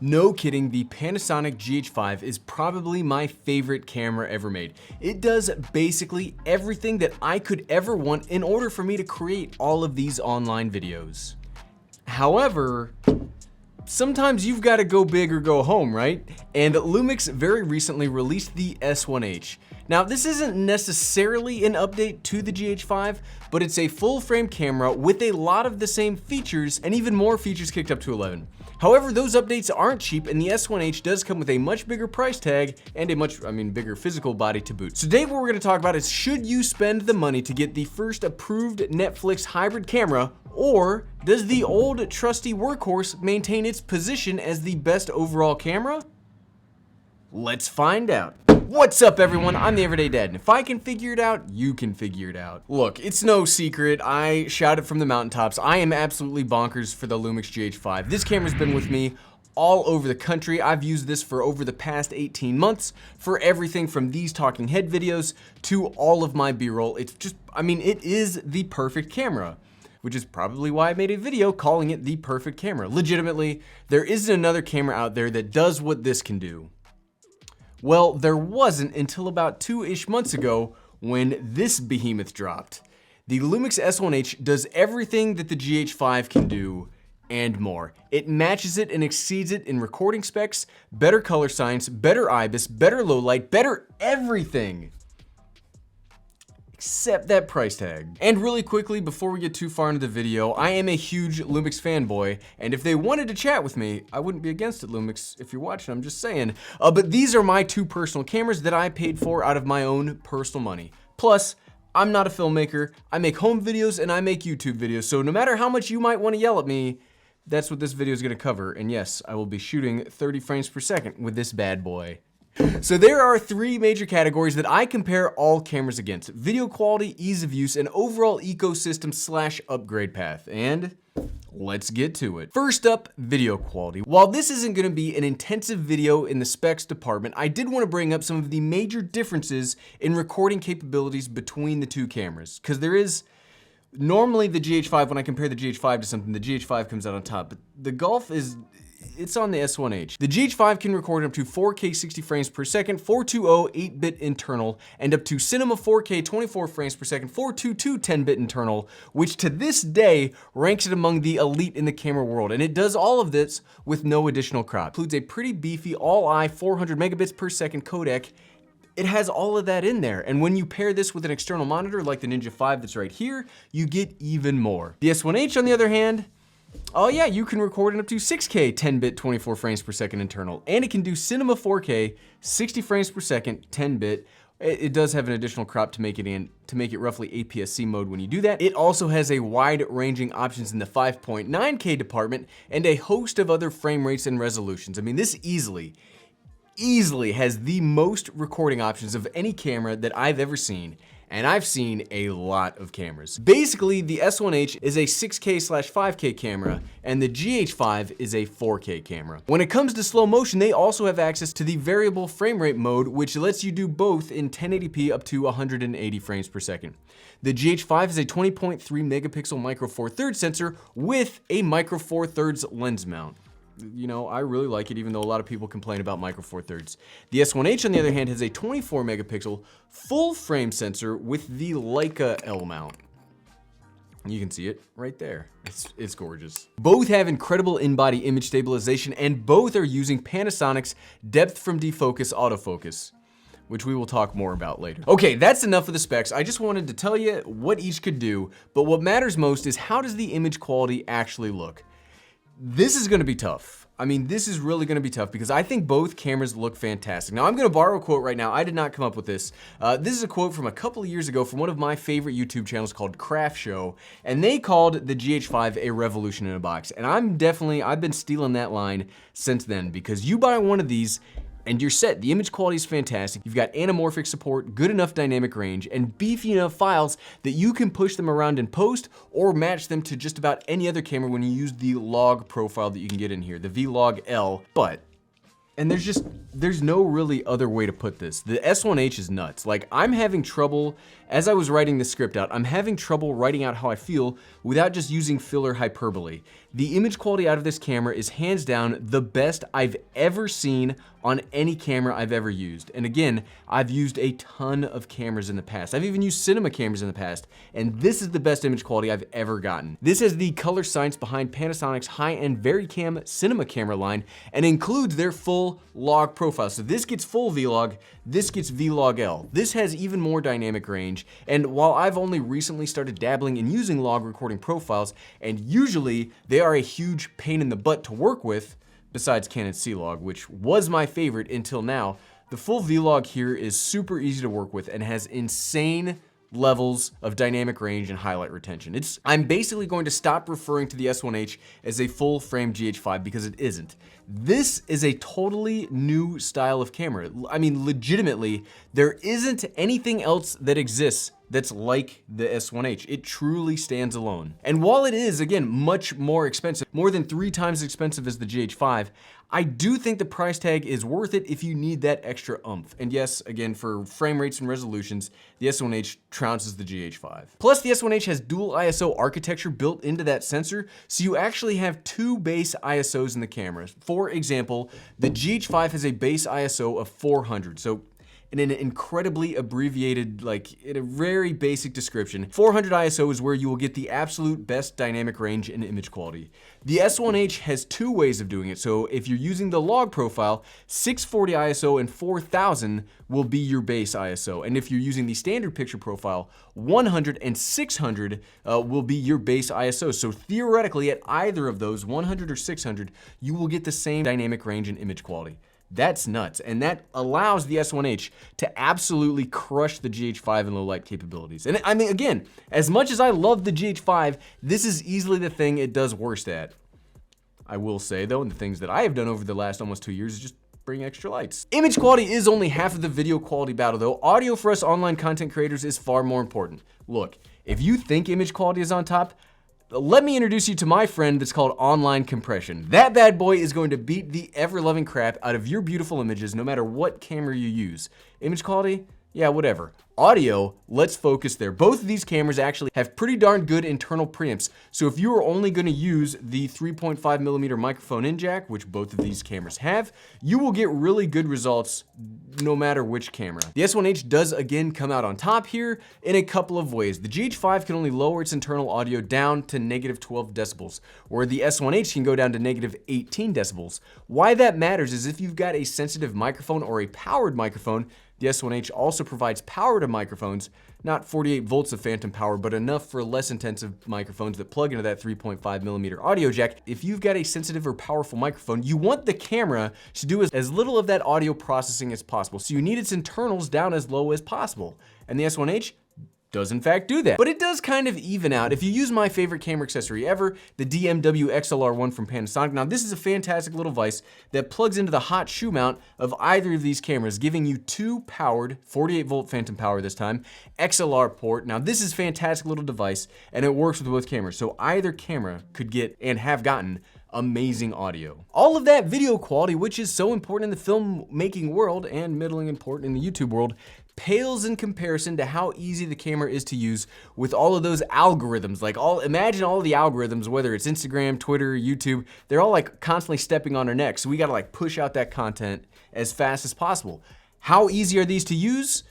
No kidding, the Panasonic GH5 is probably my favorite camera ever made. It does basically everything that I could ever want in order for me to create all of these online videos. However, sometimes you've got to go big or go home, right? And Lumix very recently released the S1H. Now, this isn't necessarily an update to the GH5, but it's a full-frame camera with a lot of the same features and even more features kicked up to 11. However, those updates aren't cheap, and the S1H does come with a much bigger price tag and a much, bigger physical body to boot. So today what we're going to talk about is, should you spend the money to get the first approved Netflix hybrid camera, or does the old trusty workhorse maintain its position as the best overall camera? Let's find out. What's up, everyone? I'm the Everyday Dad, and if I can figure it out, you can figure it out. Look, it's no secret, I shout it from the mountaintops, I am absolutely bonkers for the Lumix GH5. This camera's been with me all over the country. I've used this for over the past 18 months for everything from these talking head videos to all of my B-roll. It's just, it is the perfect camera, which is probably why I made a video calling it the perfect camera. Legitimately, there isn't another camera out there that does what this can do. Well, there wasn't until about 2-ish months ago when this behemoth dropped. The Lumix S1H does everything that the GH5 can do and more. It matches it and exceeds it in recording specs, better color science, better IBIS, better low light, better everything. Except that price tag. And really quickly, before we get too far into the video, I am a huge Lumix fanboy, and if they wanted to chat with me, I wouldn't be against it, Lumix, if you're watching, I'm just saying. But these are my two personal cameras that I paid for out of my own personal money. Plus, I'm not a filmmaker, I make home videos and I make YouTube videos, so no matter how much you might want to yell at me, that's what this video is going to cover. And yes, I will be shooting 30 frames per second with this bad boy. So there are 3 major categories that I compare all cameras against: video quality, ease of use, and overall ecosystem / upgrade path. And let's get to it. First up, video quality. While this isn't going to be an intensive video in the specs department, I did want to bring up some of the major differences in recording capabilities between the two cameras, because there is normally the GH5, when I compare the GH5 to something, the GH5 comes out on top, but the gulf is, it's on the S1H. The GH5 can record up to 4K 60 frames per second, 420 8-bit internal, and up to Cinema 4K 24 frames per second, 422 10-bit internal, which to this day ranks it among the elite in the camera world. And it does all of this with no additional crop. It includes a pretty beefy all-eye 400 megabits per second codec. It has all of that in there, and when you pair this with an external monitor like the Ninja 5 that's right here, you get even more. The S1H, on the other hand, oh yeah, you can record in up to 6K 10-bit 24 frames per second internal, and it can do Cinema 4K 60 frames per second 10-bit. It does have an additional crop to make it roughly APS-C mode when you do that. It also has a wide-ranging options in the 5.9K department and a host of other frame rates and resolutions. This easily has the most recording options of any camera that I've ever seen, and I've seen a lot of cameras. Basically, the S1H is a 6K/5K camera, and the GH5 is a 4K camera. When it comes to slow motion, they also have access to the variable frame rate mode, which lets you do both in 1080p up to 180 frames per second. The GH5 is a 20.3 megapixel micro four thirds sensor with a micro four thirds lens mount. I really like it, even though a lot of people complain about micro four thirds. The S1H, on the other hand, has a 24 megapixel full frame sensor with the Leica L mount. You can see it right there. It's gorgeous. Both have incredible in-body image stabilization, and both are using Panasonic's depth from defocus autofocus, which we will talk more about later. Okay, that's enough of the specs. I just wanted to tell you what each could do, but what matters most is, how does the image quality actually look? This is gonna be tough. This is really gonna be tough because I think both cameras look fantastic. Now, I'm gonna borrow a quote right now. I did not come up with this. This is a quote from a couple of years ago from one of my favorite YouTube channels called Craft Show, and they called the GH5 a revolution in a box. And I've been stealing that line since then, because you buy one of these and you're set. The image quality is fantastic. You've got anamorphic support, good enough dynamic range, and beefy enough files that you can push them around in post or match them to just about any other camera when you use the log profile that you can get in here, the Vlog L. And there's no really other way to put this. The S1H is nuts. I'm having trouble, as I was writing this script out, I'm having trouble writing out how I feel without just using filler hyperbole. the image quality out of this camera is hands down the best I've ever seen on any camera I've ever used. And again, I've used a ton of cameras in the past. I've even used cinema cameras in the past, and this is the best image quality I've ever gotten. This is the color science behind Panasonic's high-end VariCam cinema camera line and includes their full log profile. So this gets full V-Log, this gets V-Log L. This has even more dynamic range, and while I've only recently started dabbling in using log recording profiles, and usually they are a huge pain in the butt to work with, besides Canon C-Log, which was my favorite until now, the full V-Log here is super easy to work with and has insane levels of dynamic range and highlight retention. I'm basically going to stop referring to the S1H as a full frame GH5 because it isn't. This is a totally new style of camera. I mean, legitimately, there isn't anything else that exists that's like the S1H. It truly stands alone. And while it is, again, much more expensive, more than 3 times as expensive as the GH5, I do think the price tag is worth it if you need that extra oomph. And yes, again, for frame rates and resolutions, the S1H trounces the GH5. Plus, the S1H has dual ISO architecture built into that sensor, so you actually have 2 base ISOs in the camera. For example, the GH5 has a base ISO of 400, so in an incredibly abbreviated, in a very basic description, 400 ISO is where you will get the absolute best dynamic range and image quality. The S1H has 2 ways of doing it, so if you're using the log profile, 640 ISO and 4000 will be your base ISO, and if you're using the standard picture profile, 100 and 600 will be your base ISO. So theoretically, at either of those, 100 or 600, you will get the same dynamic range and image quality. That's nuts, and that allows the S1H to absolutely crush the GH5 in low light capabilities. And I mean, again, as much as I love the GH5, this is easily the thing it does worst at. I will say though, and the things that I have done over the last almost 2 years is just bring extra lights. Image quality is only half of the video quality battle though. Audio for us online content creators is far more important. Look, if you think image quality is on top, let me introduce you to my friend that's called online compression. That bad boy is going to beat the ever-loving crap out of your beautiful images no matter what camera you use. Image quality? Yeah, whatever. Audio, let's focus there. Both of these cameras actually have pretty darn good internal preamps, so if you are only going to use the 3.5mm microphone in jack, which both of these cameras have, you will get really good results no matter which camera. The S1H does again come out on top here in a couple of ways. The GH5 can only lower its internal audio down to -12 decibels, where the S1H can go down to -18 decibels. Why that matters is if you've got a sensitive microphone or a powered microphone, the S1H also provides power to microphones, not 48 volts of phantom power, but enough for less intensive microphones that plug into that 3.5mm audio jack. If you've got a sensitive or powerful microphone, you want the camera to do as little of that audio processing as possible. So you need its internals down as low as possible. And the S1H does in fact do that. But it does kind of even out. If you use my favorite camera accessory ever, the DMW XLR1 from Panasonic. Now this is a fantastic little device that plugs into the hot shoe mount of either of these cameras, giving you 2 powered, 48 volt phantom power this time, XLR port. Now this is a fantastic little device and it works with both cameras. So either camera could get and have gotten amazing audio. All of that video quality, which is so important in the filmmaking world and middling important in the YouTube world, pales in comparison to how easy the camera is to use with all of those algorithms. Imagine all of the algorithms, whether it's Instagram, Twitter, YouTube, they're all constantly stepping on our necks. So we gotta push out that content as fast as possible. How easy are these to use?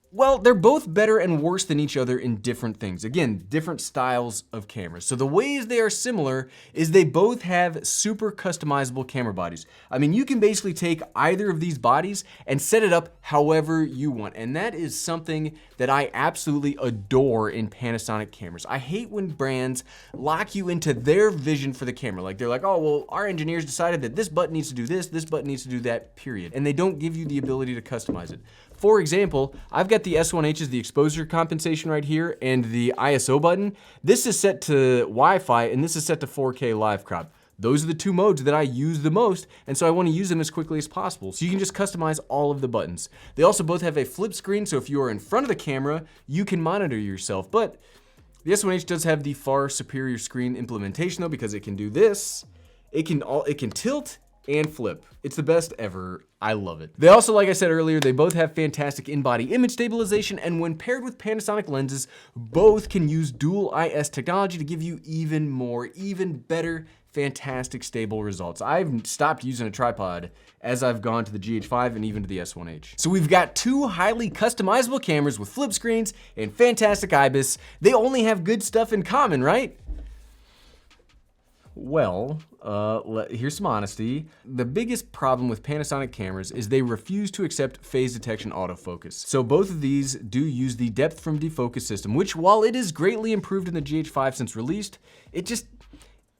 Well, they're both better and worse than each other in different things. Again, different styles of cameras. So the ways they are similar is they both have super customizable camera bodies. I mean, you can basically take either of these bodies and set it up however you want. And that is something that I absolutely adore in Panasonic cameras. I hate when brands lock you into their vision for the camera. They're like, oh, well, our engineers decided that this button needs to do this button needs to do that, period. And they don't give you the ability to customize it. For example, I've got the S1H's, the exposure compensation right here, and the ISO button. This is set to Wi-Fi, and this is set to 4K live crop. Those are the 2 modes that I use the most, and so I want to use them as quickly as possible. So you can just customize all of the buttons. They also both have a flip screen, so if you are in front of the camera, you can monitor yourself. But the S1H does have the far superior screen implementation though, because it can do this. It can tilt and flip. It's the best ever. I love it. They also, like I said earlier, they both have fantastic in-body image stabilization, and when paired with Panasonic lenses, both can use dual IS technology to give you even more, even better, fantastic stable results. I've stopped using a tripod as I've gone to the GH5 and even to the S1H. So we've got two highly customizable cameras with flip screens and fantastic IBIS. They only have good stuff in common, right? Well, here's some honesty. The biggest problem with Panasonic cameras is they refuse to accept phase detection autofocus. So both of these do use the depth from defocus system, which while it is greatly improved in the GH5 since released,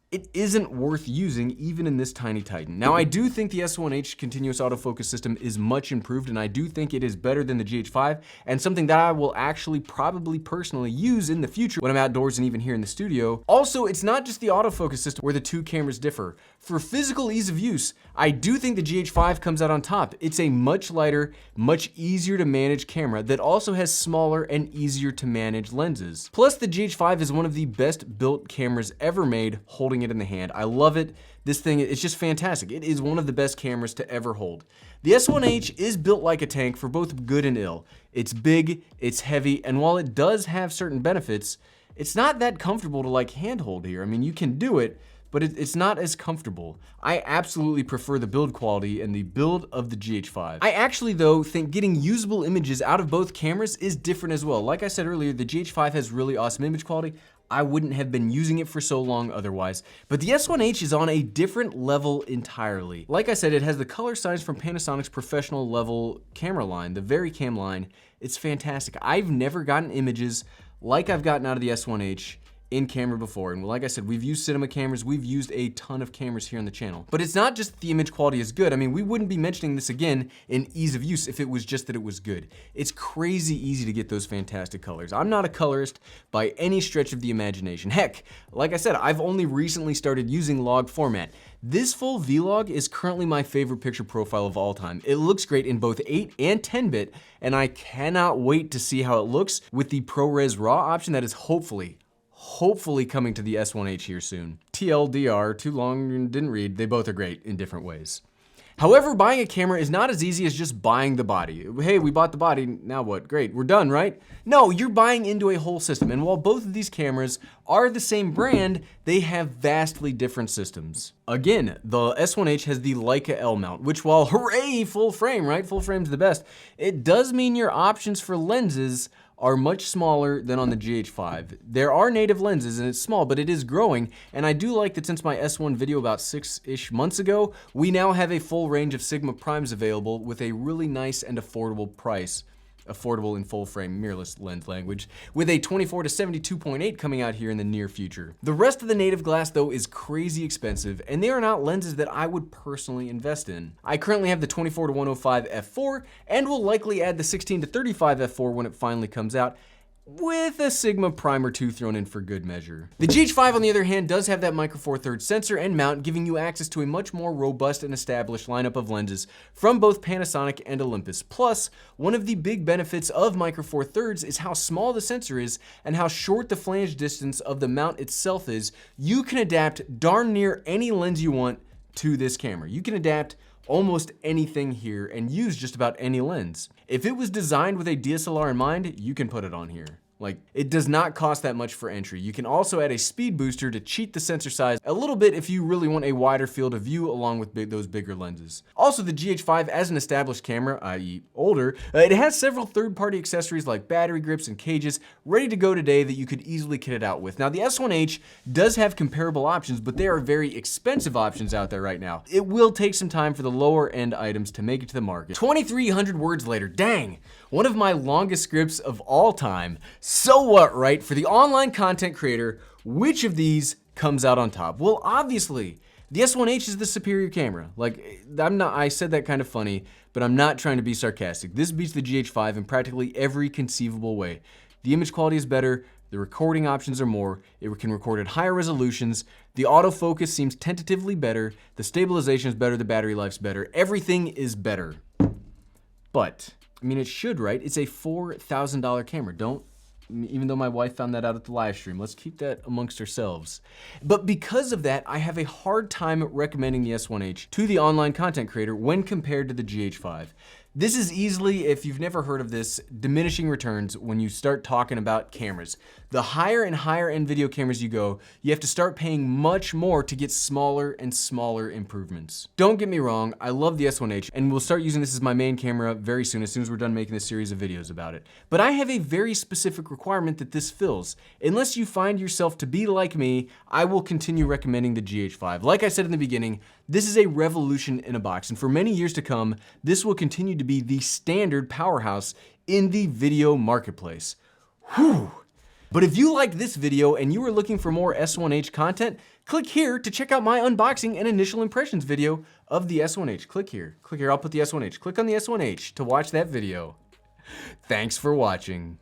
it isn't worth using even in this tiny Titan. Now I do think the S1H continuous autofocus system is much improved, and I do think it is better than the GH5 and something that I will actually probably personally use in the future when I'm outdoors and even here in the studio. Also, it's not just the autofocus system where the two cameras differ. For physical ease of use, I do think the GH5 comes out on top. It's a much lighter, much easier to manage camera that also has smaller and easier to manage lenses. Plus the GH5 is one of the best built cameras ever made, holding it in the hand. I love it. This thing, it's just fantastic. It is one of the best cameras to ever hold. The S1H is built like a tank for both good and ill. It's big, it's heavy, and while it does have certain benefits, it's not that comfortable to like handhold here. I mean, you can do it, but it's not as comfortable. I absolutely prefer the build quality and the build of the GH5. I actually, though, think getting usable images out of both cameras is different as well. Like I said earlier, the GH5 has really awesome image quality. I wouldn't have been using it for so long otherwise. But the S1H is on a different level entirely. Like I said, it has the color science from Panasonic's professional level camera line, the VariCam line. It's fantastic. I've never gotten images like I've gotten out of the S1H in camera before. And like I said, we've used cinema cameras, we've used a ton of cameras here on the channel. But it's not just that the image quality is good. I mean, we wouldn't be mentioning this again in ease of use if it was just that it was good. It's crazy easy to get those fantastic colors. I'm not a colorist by any stretch of the imagination. Heck, like I said, I've only recently started using log format. This full vlog is currently my favorite picture profile of all time. It looks great in both 8 and 10-bit, and I cannot wait to see how it looks with the ProRes RAW option that is hopefully coming to the S1H here soon. TLDR, too long and didn't read, they both are great in different ways. However, buying a camera is not as easy as just buying the body. Hey, we bought the body, now what? Great, we're done, right? No, you're buying into a whole system, and while both of these cameras are the same brand, they have vastly different systems. Again, the S1H has the Leica L mount, which while hooray, full frame, right? Full frame's the best. It does mean your options for lenses are much smaller than on the GH5. There are native lenses and it's small, but it is growing. And I do like that since my S1 video about 6-ish months ago, we now have a full range of Sigma primes available with a really nice and affordable price. Affordable in full frame mirrorless lens language, with a 24 to 72.8 coming out here in the near future. The rest of the native glass though is crazy expensive, and they are not lenses that I would personally invest in. I currently have the 24 to 105 f4 and will likely add the 16 to 35 f4 when it finally comes out, with a Sigma prime or two thrown in for good measure. The GH5 on the other hand does have that Micro Four Thirds sensor and mount, giving you access to a much more robust and established lineup of lenses from both Panasonic and Olympus. Plus, one of the big benefits of Micro Four Thirds is how small the sensor is and how short the flange distance of the mount itself is. You can adapt darn near any lens you want to this camera. You can adapt almost anything here and use just about any lens. If it was designed with a DSLR in mind, you can put it on here. Like, it does not cost that much for entry. You can also add a speed booster to cheat the sensor size a little bit if you really want a wider field of view along with those bigger lenses. Also, the GH5 as an established camera, i.e. older, it has several third-party accessories like battery grips and cages ready to go today that you could easily kit it out with. Now, the S1H does have comparable options, but there are very expensive options out there right now. It will take some time for the lower end items to make it to the market. 2,300 words later, dang! One of my longest scripts of all time. So what, right? For the online content creator, which of these comes out on top? Well, obviously, the S1H is the superior camera. Like, I said that kind of funny, but I'm not trying to be sarcastic. This beats the GH5 in practically every conceivable way. The image quality is better, the recording options are more, it can record at higher resolutions, the autofocus seems tentatively better, the stabilization is better, the battery life's better, everything is better. But I mean, it should, right? It's a $4,000 camera. Don't even though my wife found that out at the live stream. Let's keep that amongst ourselves. But because of that, I have a hard time recommending the S1H to the online content creator when compared to the GH5. This is easily, if you've never heard of this, diminishing returns when you start talking about cameras. The higher and higher end video cameras you go, you have to start paying much more to get smaller and smaller improvements. Don't get me wrong, I love the S1H and we'll start using this as my main camera very soon, as soon as we're done making this series of videos about it. But I have a very specific requirement that this fills. Unless you find yourself to be like me, I will continue recommending the GH5. Like I said in the beginning, this is a revolution in a box, and for many years to come, this will continue to be the standard powerhouse in the video marketplace. Whew. But if you liked this video and you are looking for more S1H content, click here to check out my unboxing and initial impressions video of the S1H. Click here, I'll put the S1H. Click on the S1H to watch that video. Thanks for watching.